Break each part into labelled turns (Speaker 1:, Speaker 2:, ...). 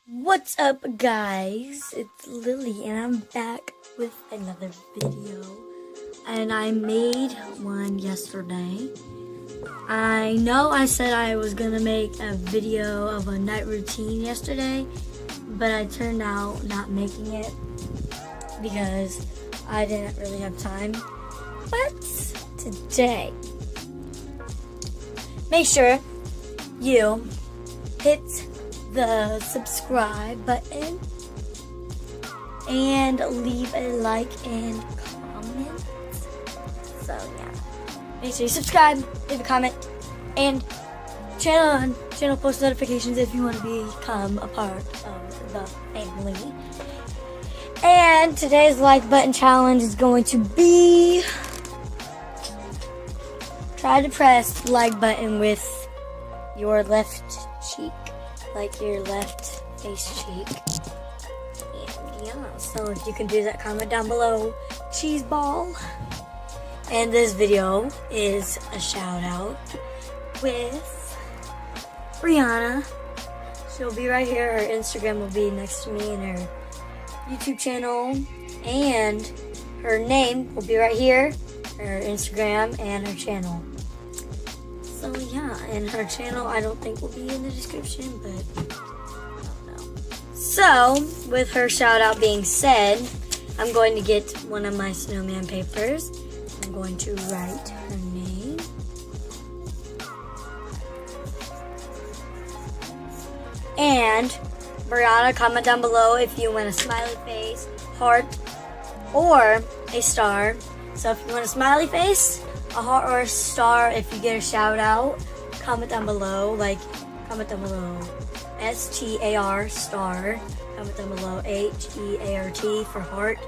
Speaker 1: What's up, guys? It's Lily and I'm back with another video. And I made one yesterday. I know I said I was gonna make a video of a night routine yesterday, but I turned out not making it because I didn't really have time. But today, make sure you hit the subscribe button and leave a like and comment. So yeah, make sure you subscribe, leave a comment, and channel post notifications if you want to become a part of the family. And today's like button challenge is going to be try to press the like button with your left cheek, like your left face cheek. And yeah, so if you can do that, comment down below, cheese ball. And this video is a shout out with Brianna. She'll be right here. Her Instagram will be next to me, and her YouTube channel and her name will be right here, her Instagram and her channel. So yeah, and her channel I don't think will be in the description, but I don't know. So, with her shout out being said, I'm going to get one of my snowman papers. I'm going to write her name. And Brianna, comment down below if you want a smiley face, heart, or a star. So if you want a smiley face, a heart, or a star, if you get a shout out, comment down below. Comment down below STAR star. Comment down below HEART for heart,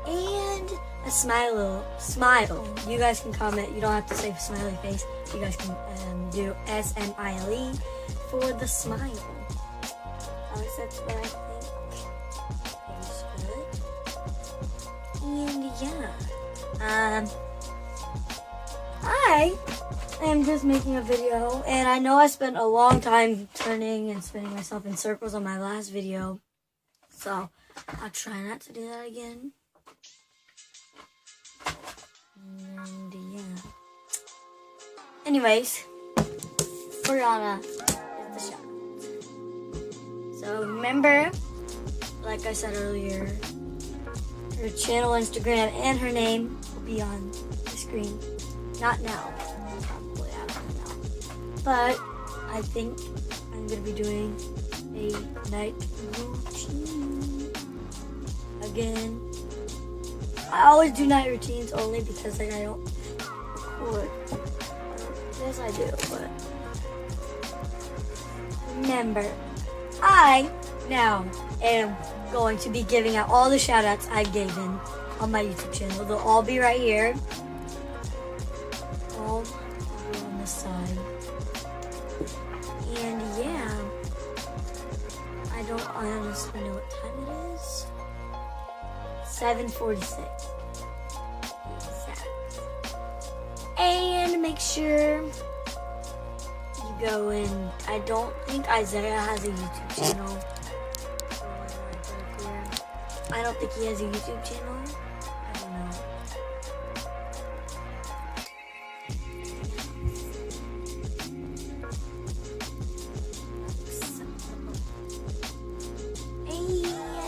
Speaker 1: and a smile. You guys can comment. You don't have to say smiley face. You guys can do SMILE for the smile. At least that's what I think. And yeah, I am just making a video, and I know I spent a long time turning and spinning myself in circles on my last video, so I'll try not to do that again. And yeah. Anyways, Brianna is the shot. So remember, like I said earlier, her channel, Instagram, and her name will be on the screen. Not now, probably after now. But I think I'm going to be doing a night routine again. I always do night routines only because I don't record. Yes, I do, but remember, I now am going to be giving out all the shout outs I've given on my YouTube channel. They'll all be right here. All over on this side. And yeah, I don't honestly know what time it is. 7:46. Exact. And make sure you go in. I don't think Isaiah has a YouTube channel. I don't think he has a YouTube channel. I don't know.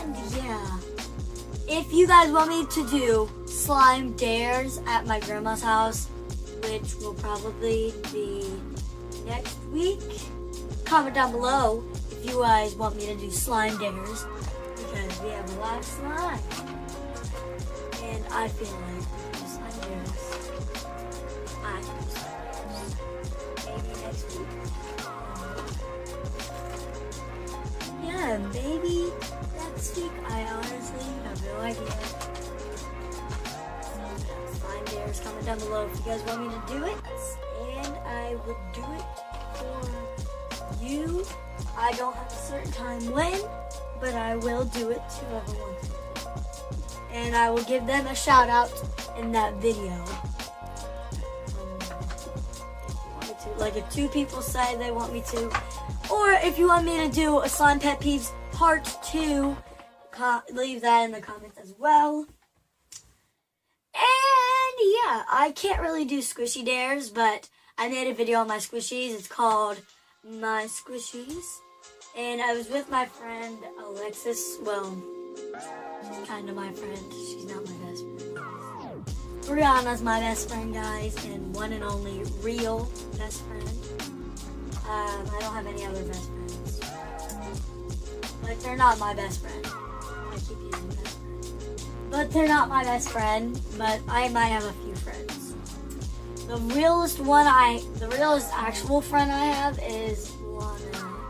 Speaker 1: And yeah, if you guys want me to do slime dares at my grandma's house, which will probably be next week, comment down below if you guys want me to do slime dares, because we have a lot of slime, and I feel like we can do slime dares. I can do slime dares. Maybe next week. Yeah, maybe next week. I honestly have no idea. So yeah, slime dares, comment down below if you guys want me to do it, and I would do it for you. I don't have a certain time when, but I will do it to whoever wants it. And I will give them a shout out in that video. Like if 2 people say they want me to, or if you want me to do a slime pet peeves part 2, leave that in the comments as well. And yeah, I can't really do squishy dares, but I made a video on my squishies. It's called My Squishies. And I was with my friend Alexis. Well, she's kind of my friend. She's not my best friend. Brianna's my best friend, guys, and one and only real best friend. I don't have any other best friends. But they're not my best friend. I keep using best friend. But they're not my best friend, but I might have a few friends. The realest actual friend I have is Lana.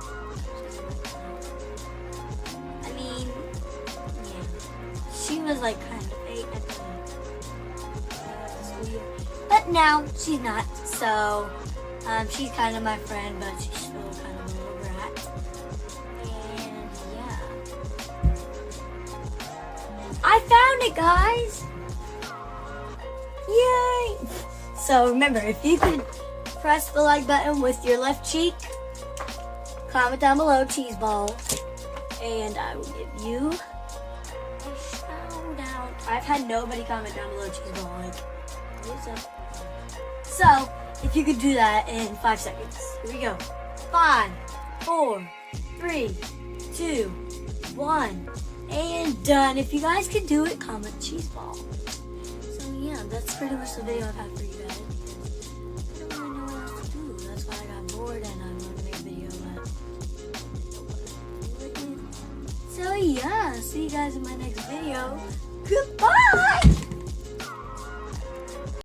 Speaker 1: I mean, yeah. She was like kind of fake at the school year. But now she's not, so she's kind of my friend, but she's still kind of a little brat. And yeah. I found it, guys! Yay! So remember, if you could press the like button with your left cheek, comment down below cheese ball, and I will give you a shout out. I've had nobody comment down below cheese ball, like, what's up? So, if you could do that in 5 seconds. Here we go. 5, 4, 3, 2, 1, and done. If you guys can do it, comment cheese ball. So yeah, that's pretty much the video I've had for you guys. I don't really know what else to do. That's why I got bored and I wanted to make a video, but so yeah, see you guys in my next video.